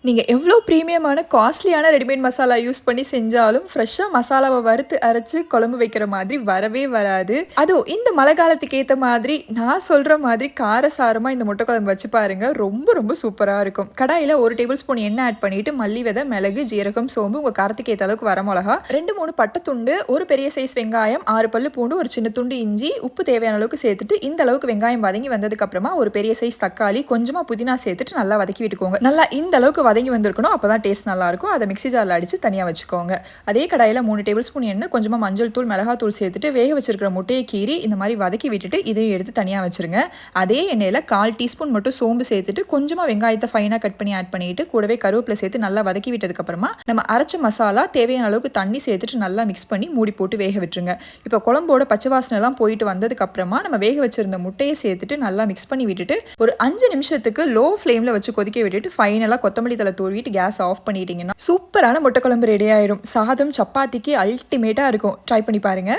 நீங்க எவ்ளோ பிரீமியமான காஸ்ட்லியான ரெடிமேட் மசாலா யூஸ் பண்ணி செஞ்சாலும், ஃப்ரெஷ்ஷா மசாலாவ வறுத்து அரைச்சு குழம்பு வைக்கிற மாதிரி வரவே வராது. அதுவும் இந்த மழை காலத்துக்கு ஏத்த மாதிரி, நான் சொல்ற மாதிரி காரசாரமா இந்த முட்டை குழம்பு வச்சு பாருங்க. ரொம்ப ரொம்ப சூப்பரா இருக்கும். கடாயில 1 டேபிள் ஸ்பூன் எண்ணெய் ஆட் பண்ணிட்டு, மல்லி விதை, மிளகு, ஜீரகம், சோம்பு, உங்க காரத்துக்கு ஏத்த அளவுக்கு வரமிளகா, 2, 3 பட்டை துண்டு, ஒரு பெரிய சைஸ் வெங்காயம், 6 பல்லு பூண்டு, ஒரு சின்ன துண்டு இஞ்சி, உப்பு தேவையான அளவுக்கு சேர்த்துட்டு, இந்த அளவுக்கு வெங்காயம் வதங்கி வந்ததுக்கு அப்புறமா, ஒரு பெரிய சைஸ் தக்காளி, கொஞ்சமா புதினா சேர்த்துட்டு நல்லா வதக்கி விட்டுக்கோங்க. நல்லா இந்த அளவுக்கு வதங்கி வந்திருக்கணும். அப்பதான் டேஸ்ட் நல்லாயிருக்கும். அதை மிக்ஸி ஜாரில் அடித்து தனியாக வச்சுக்கோங்க. அதே கடாயில் 3 டேபிள் ஸ்பூன் எண்ணெய், கொஞ்சமாக மஞ்சள் தூள், மிளகாத்தூள் சேர்த்துட்டு வேக வச்சிருக்கிற முட்டையை கீறி இந்த மாதிரி வதக்கி விட்டுட்டு இதையும் எடுத்து தனியாக வச்சுருங்க. அதே எண்ணெயில் 1/4 டீஸ்பூன் மட்டும் சோம்பு சேர்த்துட்டு கொஞ்சமாக வெங்காயத்தை ஃபைனாக கட் பண்ணி ஆட் பண்ணிட்டு கூடவே கருவேப்பிலை சேர்த்து நல்லா வதக்கி விட்டதுக்கப்புறமா நம்ம அரைச்ச மசாலா தேவையான அளவுக்கு தண்ணி சேர்த்துட்டு நல்லா மிக்ஸ் பண்ணி மூடி போட்டு வேக விட்டுருங்க. இப்போ குழம்போட பச்சை வாசனைலாம் போயிட்டு வந்ததுக்கப்புறமா நம்ம வேக வச்சிருந்த முட்டையை சேர்த்துட்டு நல்லா மிக்ஸ் பண்ணி விட்டுட்டு ஒரு 5 நிமிஷத்துக்கு லோ ஃப்ளேமில் வச்சு கொதிக்க விட்டுட்டு ஃபைனலாக கொத்தமல்லி தலை தூவி கேஸ் ஆஃப் பண்ணிட்டீங்கன்னா சூப்பரான முட்டை குழம்பு ரெடி ஆயிடும். சாதம் சப்பாத்திக்கு அல்டிமேட்டா இருக்கும். ட்ரை பண்ணி பாருங்க.